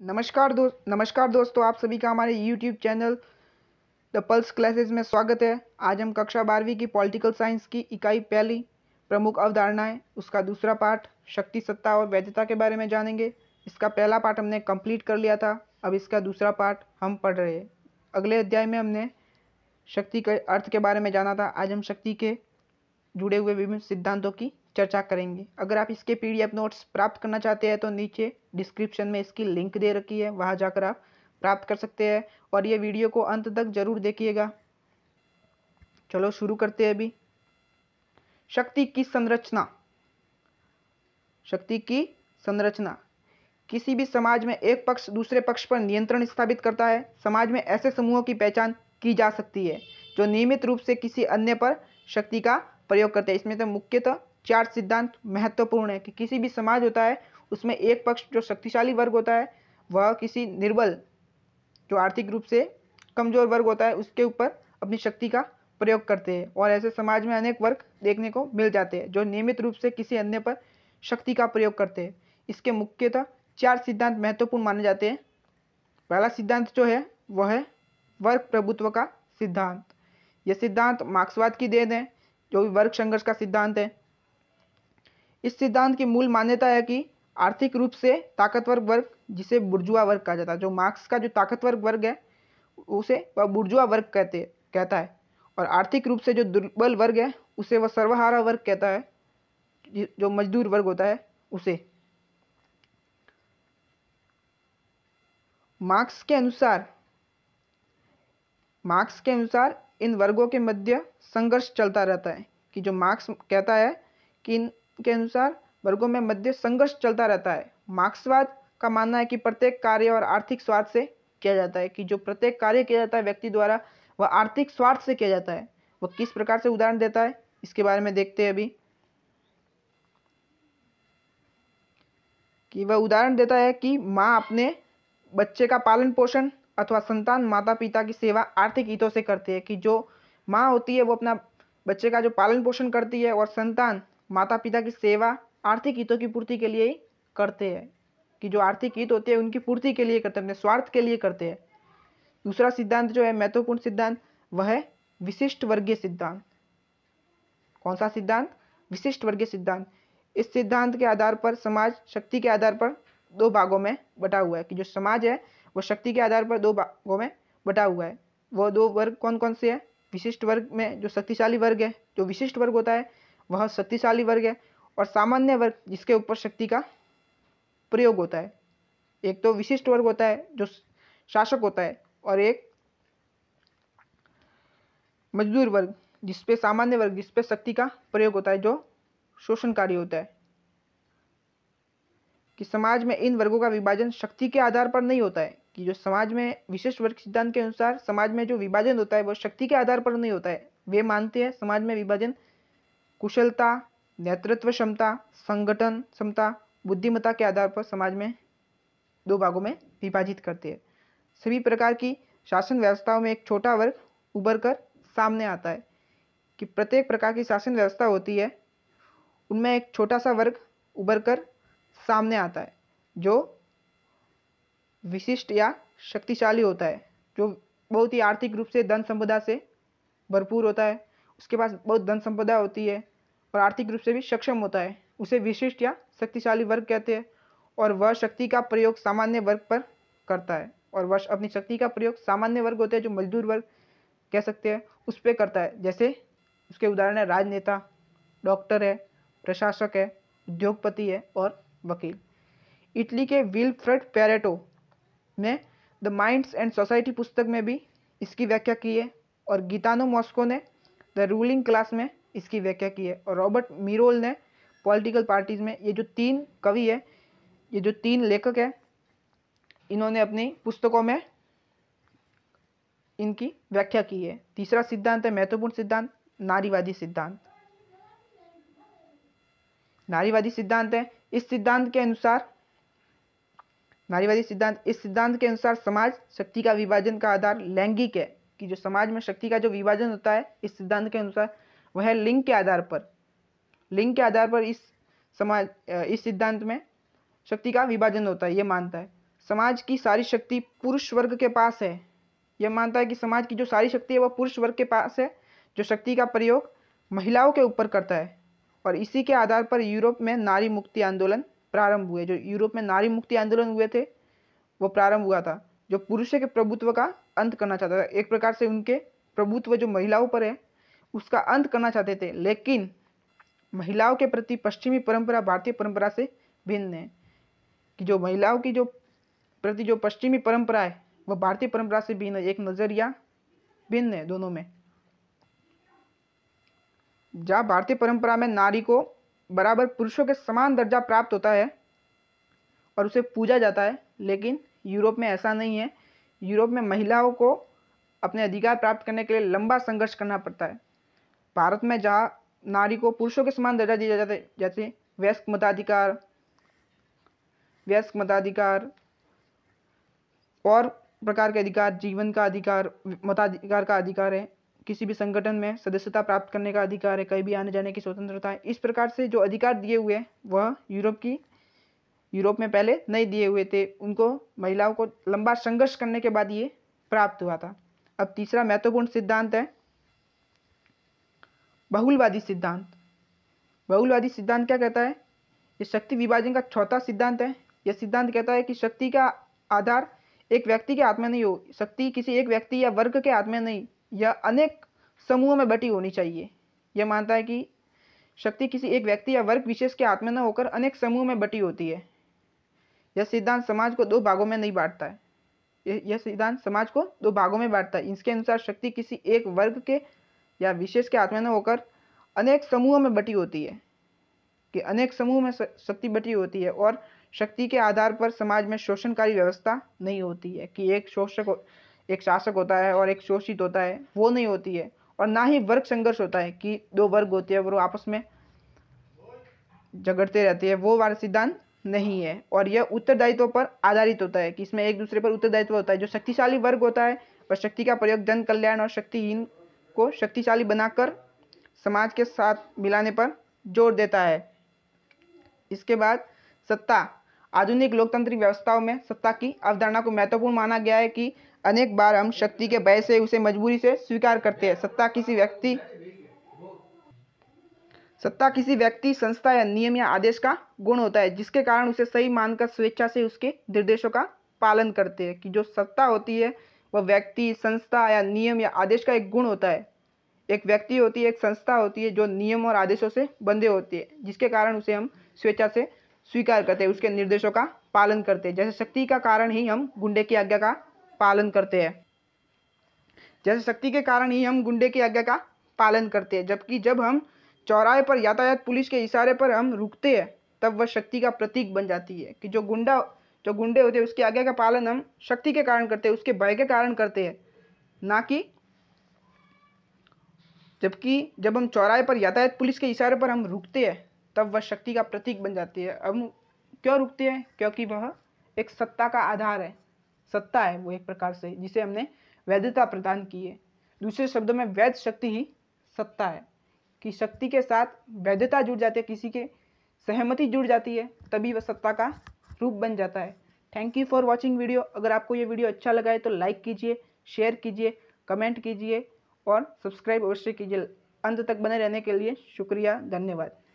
नमस्कार दोस्तों, आप सभी का हमारे YouTube channel the pulse classes में स्वागत है। आज हम कक्षा 12वीं की पॉलिटिकल साइंस की इकाई पहली प्रमुख अवधारणाएं उसका दूसरा पाठ शक्ति, सत्ता और वैधता के बारे में जानेंगे। इसका पहला पाठ हमने कंप्लीट कर लिया था, अब इसका दूसरा पाठ हम पढ़ रहे हैं। अगले अध्याय में हमने शक्ति के अर्थ के बारे में जाना था। आज हम शक्ति के जुड़े हुए विभिन्न सिद्धांतों की चर्चा करेंगे। अगर आप इसके पीडीएफ नोट्स प्राप्त करना चाहते हैं तो नीचे डिस्क्रिप्शन में इसकी लिंक दे रखी है, वहां जाकर आप प्राप्त कर सकते हैं। और ये वीडियो को अंत तक जरूर देखिएगा। चलो शुरू करते हैं अभी। शक्ति की संरचना। शक्ति की संरचना किसी भी समाज में एक पक्ष दूसरे पक्ष पर नियंत्रण स्थापित करता है। समाज में ऐसे समूहों की पहचान की जा सकती है जो नियमित रूप से किसी अन्य पर शक्ति का प्रयोग करते हैं। इसमें तो मुख्यतः 4 सिद्धांत महत्वपूर्ण है कि किसी भी समाज होता है उसमें एक पक्ष जो शक्तिशाली वर्ग होता है वह किसी निर्बल जो आर्थिक रूप से कमजोर वर्ग होता है उसके ऊपर अपनी शक्ति का प्रयोग करते हैं। और ऐसे समाज में अनेक वर्ग देखने को मिल जाते हैं जो नियमित रूप से किसी अन्य पर शक्ति का प्रयोग करते हैं। इसके मुख्यतः 4 सिद्धांत महत्वपूर्ण माने जाते हैं। पहला सिद्धांत जो है वह है वर्ग प्रभुत्व का सिद्धांत। यह सिद्धांत मार्क्सवाद की देन है, जो भी वर्ग संघर्ष का सिद्धांत है। इस सिद्धांत की मूल मान्यता है कि आर्थिक रूप से ताकतवर वर्ग, जिसे बुर्जुआ वर्ग कहा जाता है, जो मार्क्स का जो ताकतवर वर्ग है उसे वह बुर्जुआ वर्ग कहता है। और आर्थिक रूप से जो दुर्बल वर्ग है उसे वह सर्वहारा वर्ग कहता है, जो मजदूर वर्ग होता है उसे। मार्क्स के अनुसार इन वर्गों के मध्य संघर्ष चलता रहता है। कि जो मार्क्स कहता है कि इनके अनुसार वर्गों में मध्य संघर्ष चलता रहता है। मार्क्सवाद का मानना है कि प्रत्येक कार्य और आर्थिक स्वार्थ से किया जाता है। कि जो प्रत्येक कार्य किया जाता है व्यक्ति द्वारा वह आर्थिक स्वार्थ से किया जाता है। वह किस प्रकार से उदाहरण देता है इसके बारे में देखते हैं अभी। कि वह उदाहरण देता है कि माँ अपने बच्चे का पालन पोषण अथवा संतान माता पिता की सेवा आर्थिक हितों से करती है। कि जो माँ होती है वो अपना बच्चे का जो पालन पोषण करती है और संतान माता पिता की सेवा आर्थिक हितों की पूर्ति के लिए ही करते हैं। कि जो आर्थिक हित होते हैं उनकी पूर्ति के लिए करते हैं, अपने स्वार्थ के लिए करते हैं। दूसरा सिद्धांत जो है महत्वपूर्ण सिद्धांत वह है विशिष्ट वर्गीय सिद्धांत। कौन सा सिद्धांत? विशिष्ट वर्गीय सिद्धांत। इस सिद्धांत के आधार पर समाज शक्ति के आधार पर 2 भागों में बटा हुआ है। कि जो समाज है वो शक्ति के आधार पर 2 भागों में बटा हुआ है। वो 2 वर्ग कौन कौन से हैं? विशिष्ट वर्ग में जो शक्तिशाली वर्ग है, जो विशिष्ट वर्ग होता है वह शक्तिशाली वर्ग है। और सामान्य वर्ग जिसके ऊपर शक्ति का प्रयोग होता है। एक तो विशिष्ट वर्ग होता है जो शासक होता है, और एक मजदूर वर्ग जिसपे सामान्य वर्ग जिसपे शक्ति का प्रयोग होता है, जो शोषणकारी होता है। कि समाज में इन वर्गों का विभाजन शक्ति के आधार पर नहीं होता है। कि जो समाज में विशिष्ट वर्ग सिद्धांत के अनुसार समाज में जो विभाजन होता है वो शक्ति के आधार पर नहीं होता है। वे मानते हैं समाज में विभाजन कुशलता, नेतृत्व क्षमता, संगठन क्षमता, बुद्धिमत्ता के आधार पर समाज में 2 भागों में विभाजित करते हैं। सभी प्रकार की शासन व्यवस्थाओं में एक छोटा वर्ग उभर कर सामने आता है। कि प्रत्येक प्रकार की शासन व्यवस्था होती है उनमें एक छोटा सा वर्ग उभर कर सामने आता है जो विशिष्ट या शक्तिशाली होता है, जो बहुत ही आर्थिक रूप से धन संपदा से भरपूर होता है, उसके पास बहुत धन संपदा होती है और आर्थिक रूप से भी सक्षम होता है, उसे विशिष्ट या शक्तिशाली वर्ग कहते हैं। और वह शक्ति का प्रयोग सामान्य वर्ग पर करता है। और वह अपनी शक्ति का प्रयोग सामान्य वर्ग होते हैं जो मजदूर वर्ग कह सकते हैं उस पर करता है। जैसे उसके उदाहरण है राजनेता, डॉक्टर है, प्रशासक है, उद्योगपति है और वकील। इटली के विल्फ्रेड पेरेटो ने द माइंड्स एंड सोसाइटी पुस्तक में भी इसकी व्याख्या की है। और गीतानो मॉस्को ने द रूलिंग क्लास में इसकी व्याख्या की है। और रॉबर्ट मिरोल ने पॉलिटिकल पार्टीज में। ये जो 3 कवि है, ये जो 3 लेखक है, इन्होंने अपनी पुस्तकों में इनकी व्याख्या की है। तीसरा सिद्धांत है महत्वपूर्ण सिद्धांत नारीवादी सिद्धांत। नारीवादी सिद्धांत है इस सिद्धांत के अनुसार समाज शक्ति का विभाजन का आधार लैंगिक है। कि जो समाज में शक्ति का जो विभाजन होता है इस सिद्धांत के अनुसार वह लिंग के आधार पर इस सिद्धांत में शक्ति का विभाजन होता है, ये मानता है। समाज की सारी शक्ति पुरुष वर्ग के पास है। यह मानता है कि समाज की जो सारी शक्ति है वह पुरुष वर्ग के पास है, जो शक्ति का प्रयोग महिलाओं के ऊपर करता है। और इसी के आधार पर यूरोप में नारी मुक्ति आंदोलन प्रारंभ हुए। जो यूरोप में नारी मुक्ति आंदोलन हुए थे वो प्रारंभ हुआ था, जो पुरुषों के प्रभुत्व का अंत करना चाहता था। एक प्रकार से उनके प्रभुत्व जो महिलाओं पर है उसका अंत करना चाहते थे। लेकिन महिलाओं के प्रति पश्चिमी परंपरा भारतीय परंपरा से भिन्न है, कि जो महिलाओं की जो प्रति जो पश्चिमी परंपरा है वह भारतीय परंपरा से भिन्न है। एक नजरिया भिन्न है दोनों में। जहाँ भारतीय परंपरा में नारी को बराबर पुरुषों के समान दर्जा प्राप्त होता है और उसे पूजा जाता है, लेकिन यूरोप में ऐसा नहीं है। यूरोप में महिलाओं को अपने अधिकार प्राप्त करने के लिए लंबा संघर्ष करना पड़ता है। भारत में जहाँ नारी को पुरुषों के समान दर्जा दिया जाता है, जैसे वयस्क मताधिकार और प्रकार के अधिकार, जीवन का अधिकार, मताधिकार का अधिकार है, किसी भी संगठन में सदस्यता प्राप्त करने का अधिकार है, कहीं भी आने जाने की स्वतंत्रता है। इस प्रकार से जो अधिकार दिए हुए हैं वह यूरोप में पहले नहीं दिए हुए थे। उनको महिलाओं को लंबा संघर्ष करने के बाद ये प्राप्त हुआ था। अब तीसरा महत्वपूर्ण सिद्धांत है बहुलवादी सिद्धांत। बहुलवादी सिद्धांत क्या कहता है? ये शक्ति विभाजन का चौथा सिद्धांत है। यह सिद्धांत कहता है कि शक्ति का आधार एक व्यक्ति के हाथ में नहीं हो, शक्ति किसी एक व्यक्ति या वर्ग के हाथ में नहीं, यह अनेक समूहों में बटी होनी चाहिए। यह मानता है कि शक्ति किसी एक व्यक्ति या वर्ग विशेष के हाथ में न होकर अनेक समूह में बटी होती है। यह सिद्धांत समाज को दो भागों में नहीं बांटता है। यह सिद्धांत समाज को दो भागों में बांटता है। इसके अनुसार शक्ति किसी एक वर्ग के या विशेष के हाथ में न होकर अनेक समूहों में बटी होती है, कि अनेक समूह में शक्ति बटी होती है। और शक्ति के आधार पर समाज में शोषणकारी व्यवस्था नहीं होती है, कि एक शासक होता है और एक शोषित होता है, वो नहीं होती है। और ना ही वर्ग संघर्ष होता है कि दो वर्ग होते हैं और वो आपस में झगड़ते रहते हैं, वो वाला सिद्धांत नहीं है। और यह उत्तरदायित्व पर आधारित होता है, कि इसमें एक दूसरे पर उत्तरदायित्व होता है। जो शक्तिशाली वर्ग होता है वह शक्ति का प्रयोग जन कल्याण और शक्तिहीन को शक्तिशाली बनाकर समाज के साथ मिलाने पर जोर देता है। इसके बाद सत्ता। आधुनिक लोकतांत्रिक व्यवस्थाओं में सत्ता की अवधारणा को महत्वपूर्ण माना गया है, कि अनेक बार हम शक्ति के भय से उसे मजबूरी से स्वीकार करते हैं। सत्ता किसी व्यक्ति, संस्था या नियम या आदेश का गुण होता है, जिसके कारण उसे सही मानकर स्वेच्छा से उसके निर्देशों का पालन करते हैं। कि जो सत्ता होती है वह व्यक्ति, संस्था या नियम या आदेश का एक गुण होता है। एक व्यक्ति होती है, एक संस्था होती है जो नियम और आदेशों से बंधे होती है, जिसके कारण उसे हम स्वेच्छा से स्वीकार करते हैं, उसके निर्देशों का पालन करते हैं। जैसे शक्ति का कारण ही हम गुंडे की आज्ञा का पालन करते हैं, जबकि जब हम चौराहे पर यातायात पुलिस के इशारे पर हम रुकते हैं तब वह शक्ति का प्रतीक बन जाती है। कि जो गुंडे होते हैं उसकी आज्ञा का पालन हम शक्ति के कारण करते हैं, उसके भय के कारण करते हैं, ना कि जबकि जब हम चौराहे पर यातायात पुलिस के इशारे पर हम रुकते हैं तब वह शक्ति का प्रतीक बन जाती है। हम क्यों रुकते हैं? क्योंकि वह एक सत्ता का आधार है, सत्ता है वो एक प्रकार से, जिसे हमने वैधता प्रदान की है। दूसरे शब्दों में वैध शक्ति ही सत्ता है, कि शक्ति के साथ वैधता जुड़ जाती है, किसी के सहमति जुड़ जाती है, तभी वह सत्ता का रूप बन जाता है। Thank you for watching video. अगर आपको ये वीडियो अच्छा लगा है तो लाइक कीजिए, शेयर कीजिए, कमेंट कीजिए और सब्सक्राइब अवश्य कीजिए। अंत तक बने रहने के लिए शुक्रिया, धन्यवाद।